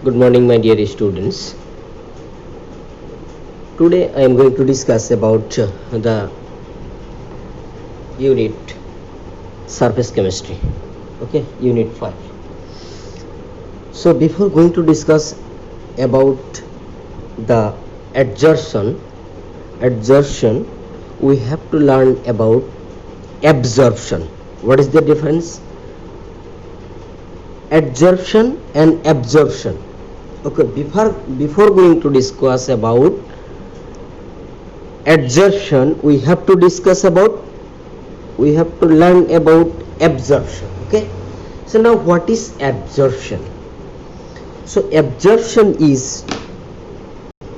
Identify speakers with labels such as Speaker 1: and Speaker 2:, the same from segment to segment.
Speaker 1: Good morning, my dear students. Today I am going to discuss about the unit surface chemistry. Okay, unit 5. So before going to discuss about the adsorption, we have to learn about absorption. What is the difference? Adsorption and absorption. Okay, before going to discuss about adsorption, we have to learn about absorption. Okay, so now what is absorption? So absorption is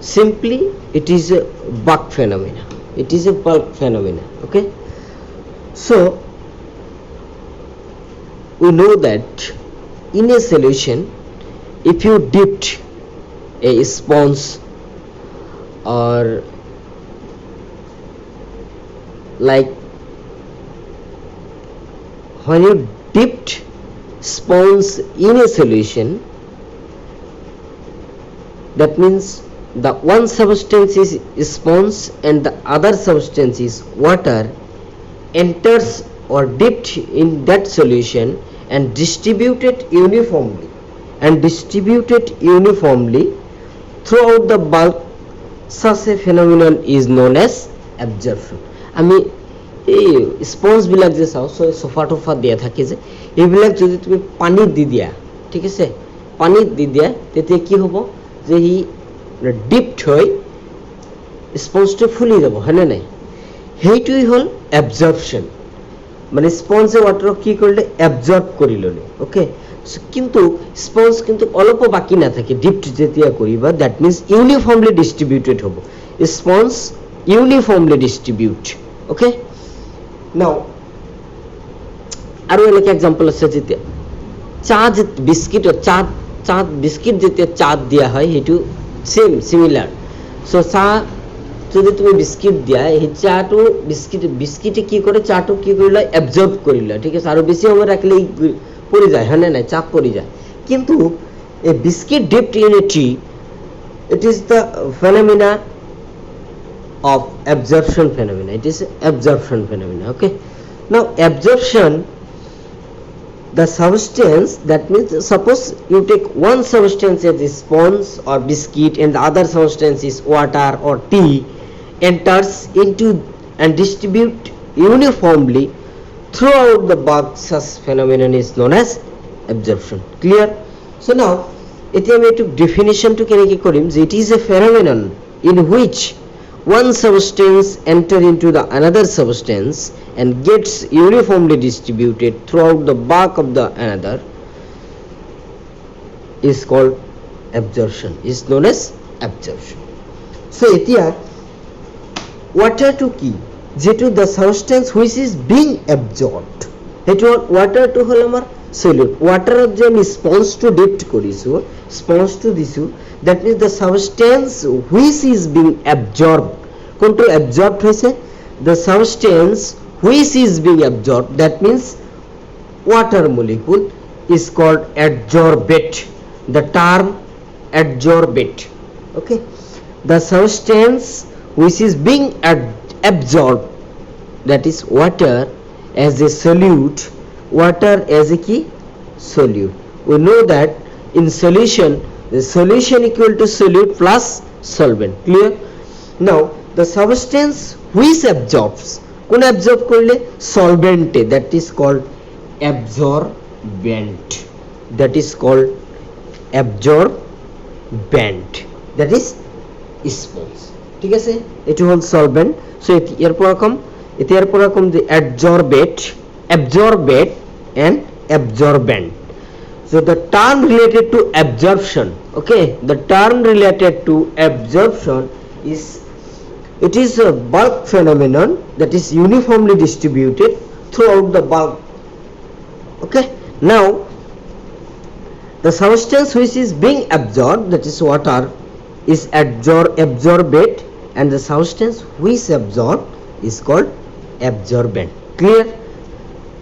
Speaker 1: simply, it is a bulk phenomena. Okay, so we know that in a solution, if you dipped a sponge, or like when you dipped sponge in a solution, that means the one substance is sponge and the other substance is water, enters or dipped in that solution and distributed uniformly throughout the bulk. Such a phenomenon is known as absorption. আমি এই sponge বিলাক যে চাওঁ, sofa টোফা দিয়া থাকে যে, এইবিলাক যদি তুমি পানীত দি দিয়া, ঠিক আছে, পানীত দি দিয়া, তেতিয়া কি হ'ব যে ই ডিপড হৈ স্পঞ্জটো ফুলি যাব, হয়নে নাই? সেইটোই হ'ল এবজৰ্পশ্যন, মানে স্পঞ্জে ৱাটাৰক কি কৰিলে, এবজৰ্ব কৰি ল'লে। অ'কে, কিন্তু স্পঞ্জ কিন্তু অলপো বাকী নাথাকে ডিপড যেতিয়া কৰিবা, দ্যাট মিনছ ইউনিফৰ্মলি ডিষ্ট্ৰিবিউটেড হ'ব, স্পঞ্জ ইউনিফৰ্মলি ডিষ্ট্ৰিবিউট। অ'কে, নাও আৰু এনেকৈ এক্সাম্পল আছে, যেতিয়া চাহ বিস্কিটত চাহ বিস্কিট যেতিয়া চাহ দিয়া হয়, সেইটো চিমিলাৰ। চ' চাহ যদি তুমি বিস্কিট দিয়া, সেই চাহটো বিস্কিটে কি কৰে, চাহটো কি কৰি লয়, এবজৰ্ব কৰি লয়, ঠিক আছে, আৰু বেছি সময় ৰাখিলে পৰি যায়, হয়নে নাই, চাহ পৰি যায়। কিন্তু এই biscuit dipped in a tea, it is the phenomena of absorption phenomena. It is absorption phenomena. Okay, now absorption, the substance, that means suppose you take one substance as a sponge or biscuit and the other substance is water or tea, enters into and distribute uniformly throughout the bulk. Such phenomenon is known as absorption. Clear? So now এতিয়া আমি এইটো ডেফিনেশ্যনটো কেনেকৈ কৰিম, যে it is a phenomenon in which one substance enter into the another substance and gets uniformly distributed throughout the bulk of the another is called absorption, is known as absorption. So etia water to ki jetu the substance which is being absorbed, etu water to hol amar solute, water je ami sponge to dipped korisu, sponge to disu, that means the substance which is being absorbed, কোনটো absorbed হৈছে, the substance which is being absorbed, that means water molecule, is called adsorbate. The term adsorbate. Okay, the substance which is being absorbed, that is water as a solute, water as a key solute. We know that in solution, the solution equal to solute plus solvent. Clear? Now the substance which absorbs, কোন absorb করলে, solvent, that is called absorbent, that is called absorbent, that is sponge, ঠিক আছে, এটি হল solvent. so এর পর কম the adsorbate and absorbent. so the term related to absorption, okay, the term related to absorption is, it is a bulk phenomenon that is uniformly distributed throughout the bulk. Okay, now the substance which is being absorbed, that is water, is absorbate, and the substance which absorbed is called absorbent. Clear?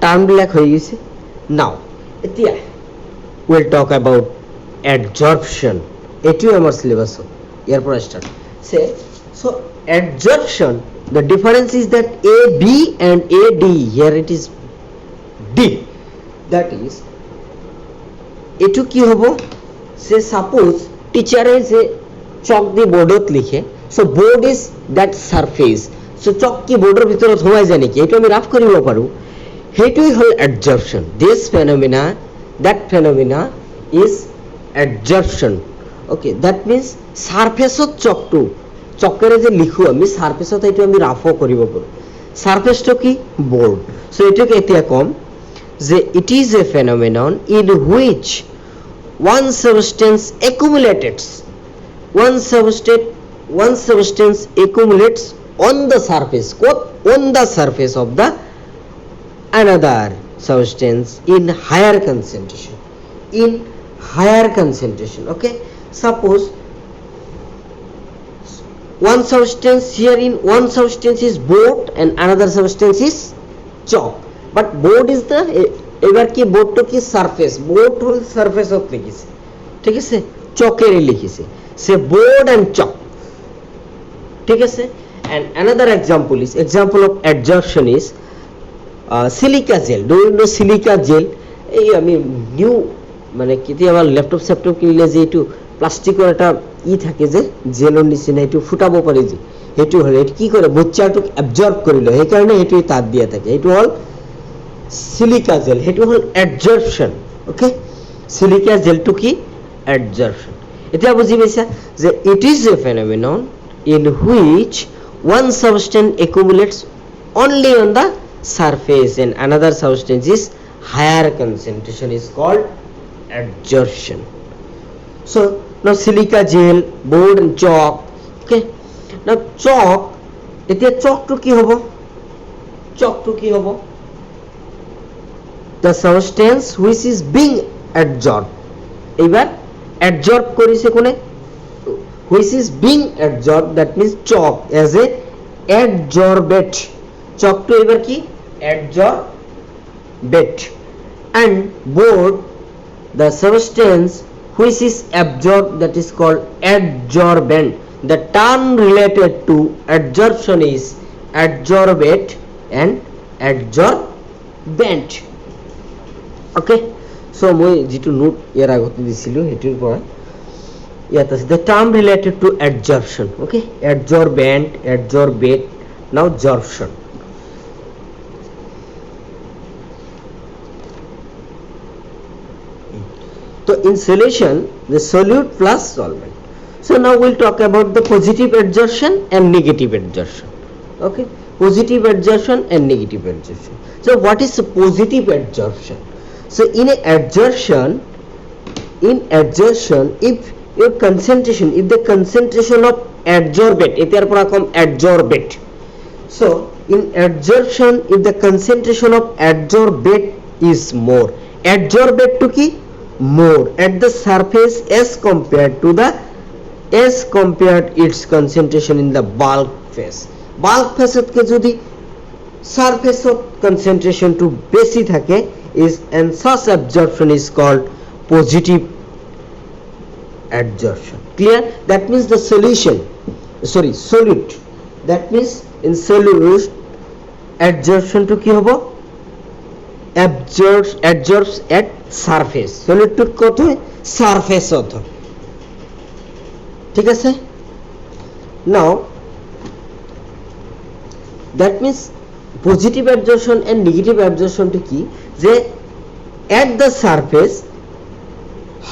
Speaker 1: Term বিলাক হয়ে গেছে। Now এতিয়া we'll talk about adsorption এটিও আমার syllabus এরপর start so adsorption the difference is that AB and AD here it is D that is এটু কি হবো সে suppose টিচারে যে চক দি বোর্ডত লিখে so board is that surface so chalk কি বোর্ডের ভিতৰত সোমাই যায় নেকি এইটো আমি রাফ কৰিব পাৰো সেইটোই হল adsorption this phenomena that phenomena is adsorption okay that means সারফেসত চকটো চকেৰে যে লিখো আমি সারফেসত এইটো আমি রাফও কৰিব পাৰো সারফেসটো কি বোর্ড সো এটোকে এতিয়া কম যে it is a phenomenon in which one substance accumulates on the surface on the surface of the another substance in higher concentration okay suppose one substance here in one substance is board and another substance is chalk but board is the এবার কি বোর্ডটো কি surface board হল surface of লিখিছে ঠিক আছে চকের লিখিছে সে board and চক ঠিক আছে and another example of adsorption is silica gel do you know silica gel এই আমি নিউ মানে কেতিয়াবা ল্যাপটপ সেটআপ কিনলে যে একটু প্লাস্টিকের একটা থাকে যে জেলৰ নিচিনা একটু ফুটাব পাৰি যে হেতু হল এটো কি কৰে বচ্চাটোক অ্যাবজর্ব কৰি লয় এই কাৰণে এটো তাত দিয়া থাকে এটো হল সিলিকা জেল হেতু হল adsorption ওকে সিলিকা জেলটো কি adsorption এটা বুজি পাইছা যে it is a phenomenon in which one substance accumulates only on the surface and another substance is higher concentration is called adsorption so now silica gel board and chalk okay now chalk এতিয়া chalk to কি হবো the substance which is being adsorbed এবার adsorb করিছে কোনে which is being adsorbed that means chalk as a adsorbate chalk to এবার কি adsorbate and board the substance which is absorbed that is called adsorbent the term related to adsorption is adsorbate and adsorbent okay so moi jitu note er agote disilo hetur pora yat ase the term related to adsorption okay adsorbent adsorbate now absorption so in solution the solute plus solvent so now we'll talk about the positive adsorption and negative adsorption okay positive adsorption and negative adsorption so what is positive adsorption so in adsorption if your concentration if the concentration of adsorbate etar pora kom adsorbate so in adsorption if the concentration of adsorbate is more adsorbate to ki more at the surface as compared its concentration in the bulk phase ke jodi surface of concentration to বেশি থাকে is and such absorption is called positive adsorption clear that means the solute that means in solute adsorption to ki hobo absorbs at surface solute to কত surface অত ঠিক আছে now that means positive adsorption and negative adsorption to ki je at the surface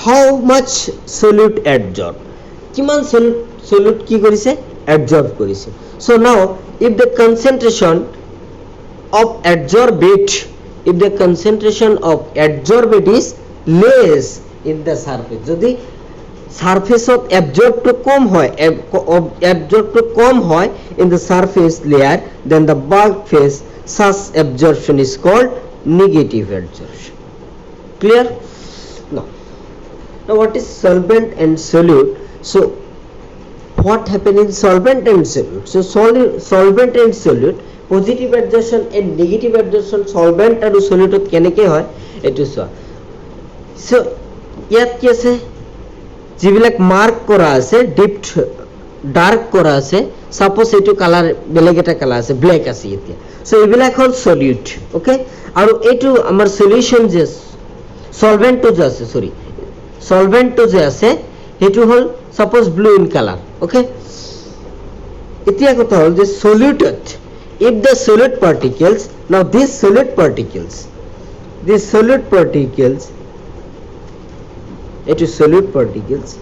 Speaker 1: how much solute adsorb kiman solute ki korise adsorb korise so now if the concentration of adsorbate is less in the surface jodi surface of absorb to kom hoy in the surface layer then the bulk phase such absorption is called negative adsorption clear now what is solvent and solute so what happen in solvent and solute so solvent and solute positive adsorption and negative adsorption solvent and solute keneke hoy etu so yat ki ase যিবিলাক mark করা আছে dipped dark করা আছে suppose এইটো colour বেলেগ এটা colour আছে black আছে এতিয়া সো এইবিলাক হল সলিউট ওকে আৰু এইটো আমাৰ সলিউশন যে সলভেন্ট যে আছে সরি সলভেন্ট যে আছে এইটো হল suppose blue in colour okay এতিয়া কথা হল যে সলিউটেড if the solute particles now these solute particles it is solute particles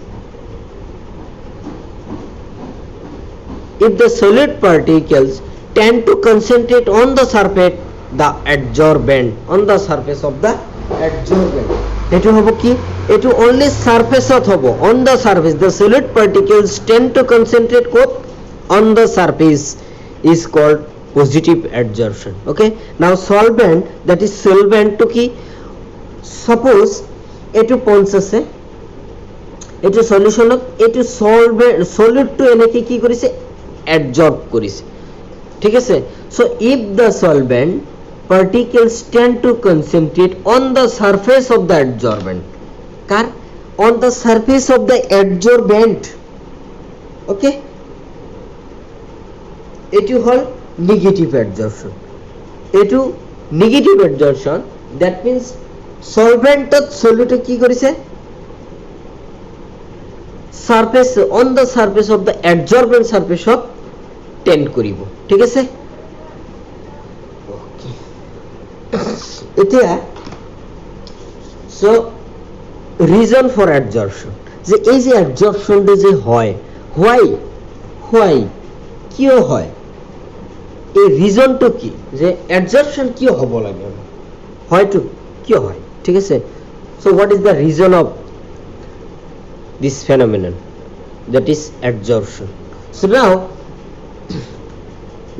Speaker 1: if the solute particles tend to concentrate on the surface the adsorbent on the surface of the adsorbent etu hobo ki etu only surface ot hobo on the surface the solute particles tend to concentrate on the surface is called positive adsorption okay now solvent that is solvent to ki suppose etu pons ase etu solution etu solvent solute to eneki ki korise adsorb korise ঠিক আছে so if the solvent particles tend to concentrate on the surface of the adsorbent car on the surface of the adsorbent okay etu hol negative adsorption etu negative adsorption that means solvent solute ki korise surface on the surface of the adsorbent surface of tend koribo ঠিক আছে ওকে এতিয়া so reason for adsorption যে এই যে adsorption যে হয় why কিয় হয় এই রিজন তো কি যে অ্যাডজর্পশন কি হব লাগে হয়তো কি হয় ঠিক আছে so what is the reason of this phenomenon that is adsorption so now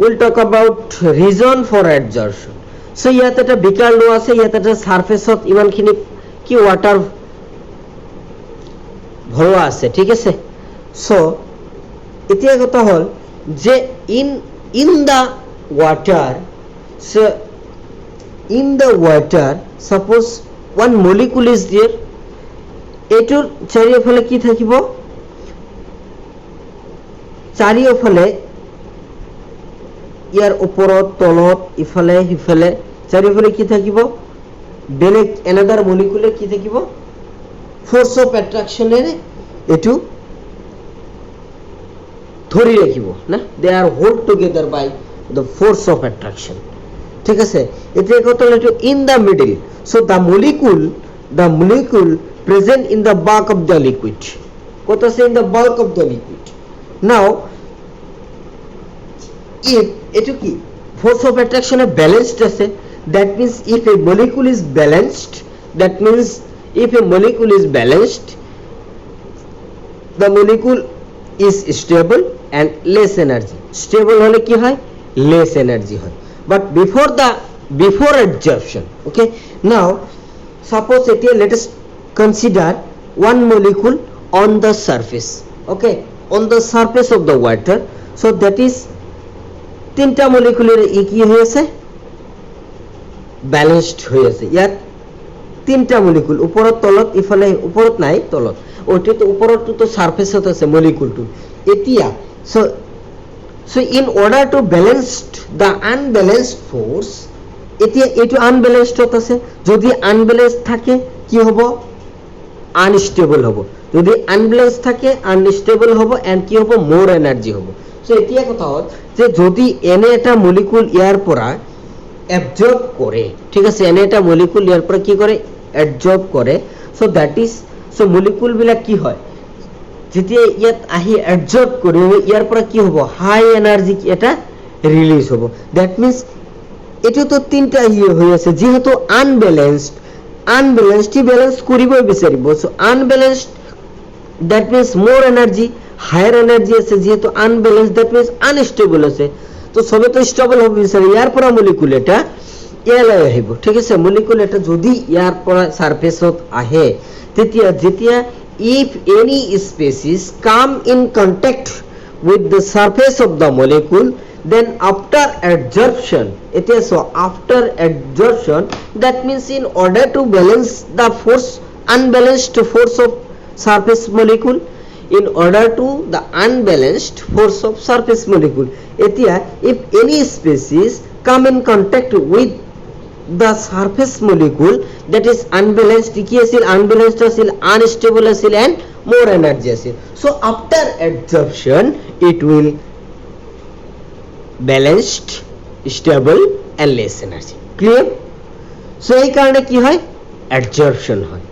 Speaker 1: will talk about reason for adsorption so ইয়াতে এটা বিকার লো আছে ইয়াতে এটা সারফেসত ইমানখিনি কি ওয়াটার ভৰোৱা আছে ঠিক আছে সো এতিয়া কথা হল যে in the water suppose one molecule is there এটোর চাৰিওফালে কি থাকিব চাৰিওফালে ইয়াৰ ওপৰত তলত ইফালে হিফালে চাৰিওফালে কি থাকিব বেলেগ another molecule কি থাকিব force of attraction এৰে এটো ধৰি ৰাখিব না they are hold together by the force of attraction ঠিক আছে এতিয়া কত হলো in the middle so the molecule present in the bulk of the liquid কত আছে in the bulk of the liquid now if এটো কি force of attraction balanced আছে that means if a molecule is balanced that means if a molecule is balanced the molecule is stable and less energy stable hole ki hoy less energy hoy but before adsorption okay now suppose let us consider one molecule on the surface okay on the surface of the water so that is tinta molecule er ki hoy ase balanced hoy ase yat tinta molecule uporot tolot ifale uporot nai tolot ওইটা তো উপরত তো সারফেসত আছে molecule two এতিয়া so in order to balance the unbalanced force এতিয়া এটো unbalanced আছে যদি unbalance থাকে কি হবে আনস্টেবল হবে যদি আনব্যালেন্স থাকে আনস্টেবল হবে এন্ড কি হবে মোর এনার্জি হবে সো এতিয়া কথা হল যে যদি এনে এটা মলিকুল ইয়ার পরা অ্যাবজর্ব করে ঠিক আছে এনে এটা মলিকুল ইয়ার পরা কি করে অ্যাবজর্ব করে so that is so molecule বিলাক কি হয় যেতিয়া ইয়াত আহি অ্যাবজর্ব করে ইয়ার পরা কি হবে হাই এনার্জি এটা রিলিজ হবে দ্যাট মিন্স এটা তো তিনটা হয়ে আছে যেহেতু আনব্যালেন্সড ব্যালেন্স করিব বিচারিব so unbalanced that means more energy higher energy আছে যেহেতু আনব্যালেন্সড দ্যাট মিন্স আনস্টেবল আছে তো সবে তো স্টেবল হবে বিচারি ইয়ার পরা মলিকুল এটা এলাই আহিব ঠিক আছে মলিকুল এটা যদি ইয়ার পরা সারফেসত আহে তেতিয়া if any species come in contact with the surface of the molecule then after adsorption after adsorption that means in order to balance the force unbalanced force of surface molecule in order to the unbalanced force of surface molecule. এতিয়া if any species come in contact with the surface molecule that is unbalanced, কি আছিল unbalanced আছিল, unstable আছিল and more energy আছিল. So after adsorption it will balanced, stable and less energy. Clear? So এই কারণে কি হয় adsorption হয়.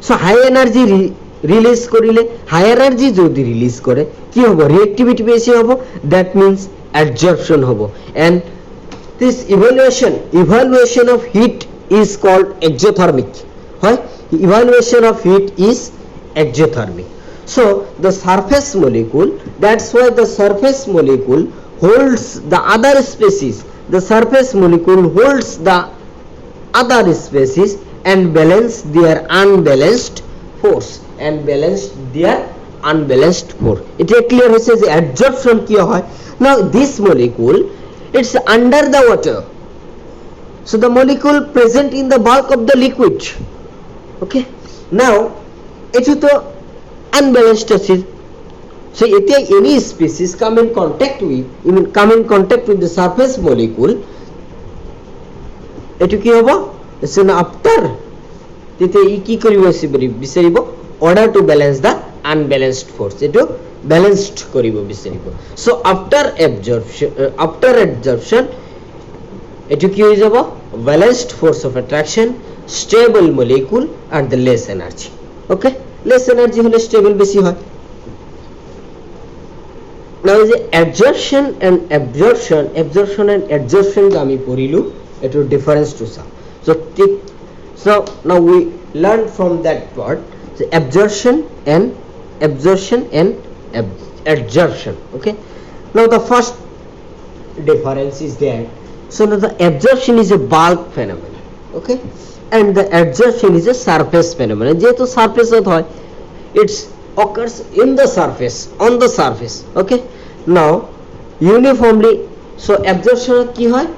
Speaker 1: So high energy রিলিজ করিলে হাই এনার্জি যদি রিলিজ করে কি হবে রিঅ্যাক্টিভিটি বেশি হবে, দ্যাট মিন্স অ্যাবজর্পশন হবে and this evaluation of heat is called exothermic. হয় evaluation of heat is exothermic. So the surface molecule, that's why the surface molecule holds the other species, the surface molecule holds the other species and balance their unbalanced force and balance their unbalanced force. এটা clear হয়েছে যে absorption কি হয়. now this molecule it's under the water, so the molecule present in the bulk of the liquid. okay, now এটা তো unbalanced আছে, so এতে any species come in contact with the surface molecule, এটা কি হবে after এতে কি করিব বিচাৰিব order to balance the unbalanced force, এটো ব্যালেন্সড করিব বিচাৰিব. so after adsorption এটো কি হৈ যাব balanced force of attraction, stable molecule and the less energy. okay, less energy হলে stable বেশি হয়. now is adsorption and adsorption আমি পড়িলু এটোৰ difference to some. so now we learn from that part the absorption and adsorption. okay, now the first difference is there. so now the absorption is a bulk phenomenon, okay, and the adsorption is a surface phenomenon. যেহেতু surface হয় it occurs in the surface, on the surface. okay, now uniformly, so absorption কি হয়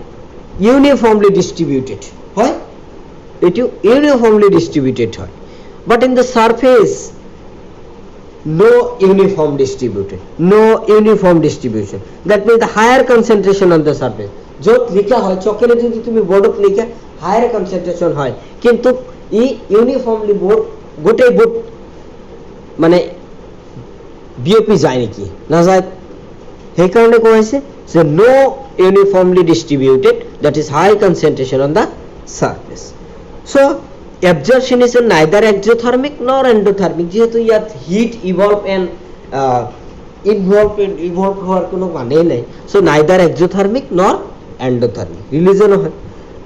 Speaker 1: uniformly distributed হয়, এটি uniformly distributed হয়, but in the surface no uniform distribution. that means the higher concentration on the surface. যত লিখা হয় চকলে যদি তুমি বোর্ডত লিখা হায়ার কনসেন্ট্রেশন হয়, কিন্তু ই ইউনিফর্মলি গোটেই বোর্ড মানে বিওপি যায় নাকি না যায়, সেই কারণে কোৱা হৈছে যে no uniformly distributed, that is high concentration on the surface. so absorption is neither exothermic nor endothermic, যেহেতু ইয়াত হিট ইভলভ এন্ড ইনভলভ হওয়ার কোনো মানে নাই. so neither exothermic nor endothermic religion হয়.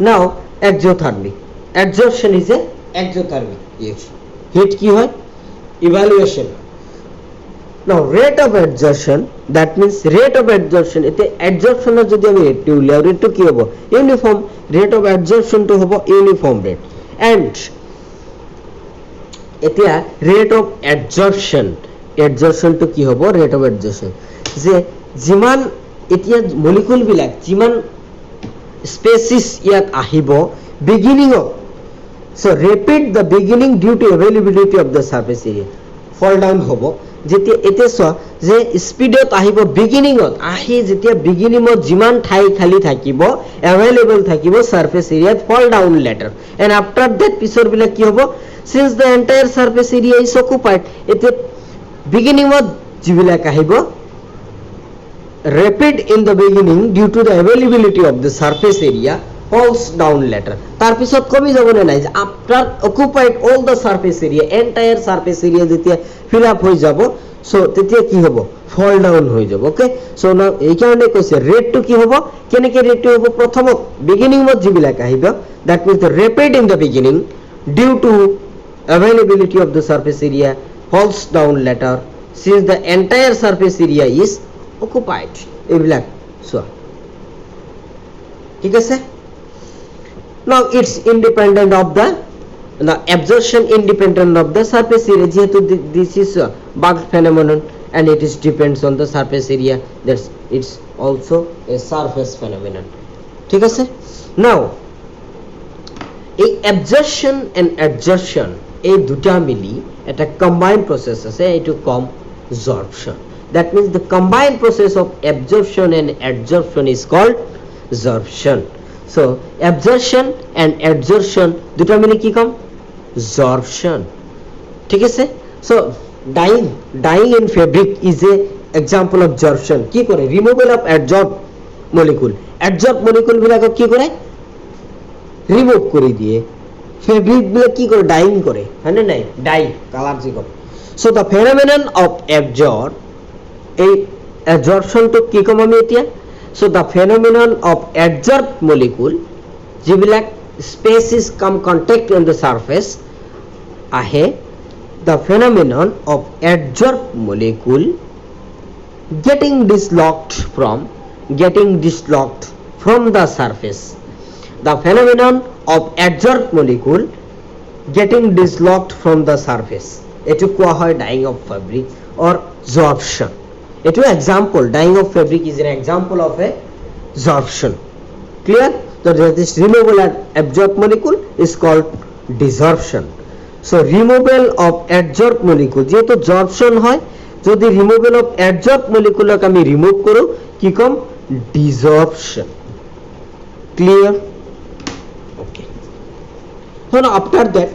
Speaker 1: now exothermic adsorption is a exothermic reaction. heat কি হয় evaluation. now rate of adsorption, that means rate of adsorption, এতে adsorption যদি আমি রেট উলিয়াও রেটটো কি হ'ব ইউনিফর্ম, rate of adsorption তো হ'ব ইউনিফর্ম রেট. and এতিয়া rate of adsorption তো কি হ'ব rate of adsorption, যে যিমান এতিয়া মলিকুল বিলাক যিমান স্পেচিছ ইয়াত আহিব beginning of, so rapid the beginning due to availability of the surface area, fall down হ'ব. যেতিয়া এতিয়া চোৱা যে স্পিডত আহিব বিগিনিঙত আহি যেতিয়া বিগিনিঙত যিমান ঠাই খালি থাকিব এভেইলেবল থাকিব সারফেস এরিয়াত fall down later, and after that পিছৰ বিলাক কি হ'ব since the entire surface area is occupied, এতিয়া বিগিনিঙত যিবিলাক আহিব rapid in the beginning due to the availability of the surface area falls down later, তার পিছত কমি যাব না নাই after occupied all the surface area, entire surface area যেতিয়া ফিল আপ হৈ যাব, সো তেতিয়া কি হ'ব ফল ডাউন হৈ যাব. ওকে, সো না এই কারণে কৈছে রেটটো কি হ'ব, কেনেকে রেটটো হ'ব প্ৰথমত বিগিনিং মত যিবিলাক আহিব, that means the rapid in the beginning due to availability of the surface area falls down later since the entire surface area is occupied. এইবিলাক চোৱা ঠিক আছে. now it's independent of the absorption independent of the surface area, যেহেতু this is a bulk phenomenon and it is depends on the surface area, that's it's also a surface phenomenon. ঠিক আছে. now এই absorption and adsorption এই দুটা মিলি এটা combined process আছে, এইটো কমজর্পশন। That means the combined process of absorption and adsorption is called sorption. So absorption and adsorption দুটো মিলে কি কম? জর্পশন। ঠিক আছে? So dyeing in fabric is a example of sorption. কি করে? Removal of adsorb molecule. Adsorb molecule গুলাকে কি করে? রিমুভ করে দিয়ে ফেব্রিক গুলো কি করে? ডাইং করে, হ্যাঁ না নাই? ডাই কালার যে করে। So the phenomenon of absorb, এই অ্যাবজর্পশন তো কি কম আমি এতিয়া? So the phenomenon of adsorb molecule যিবিলাক species come contact on the surface আহে, the phenomenon of adsorb molecule getting dislodged from the surface. The phenomenon of adsorb molecule getting dislodged from the surface, etu koa hoy dyeing of fabric or sorption. Etu example, dyeing of fabric is an example of a sorption. Clear? So this removal of adsorb molecule is called desorption. So removal of adsorb molecule, যেহেতু sorption হয়, যদি removal of অ্যাডজর্ব মলিকুলকে আমি remove করো কি কম? Desorption. Clear? Okay. So after that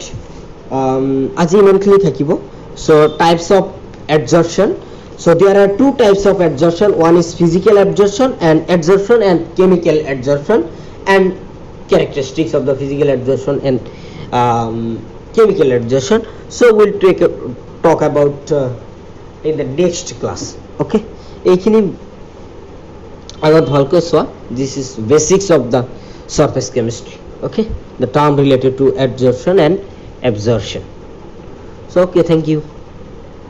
Speaker 1: আজি ইমানখিনি থাকিব। So types of adsorption. So there are two types of adsorption, one is physical adsorption and chemical absorption, and characteristics of the physical absorption and chemical absorption. So we'll talk about in the next class. Okay, এইখিনি আগত ভালকৈ চোৱা। This is basics of the surface chemistry. Okay, the term related to adsorption and absorption. So okay, thank you.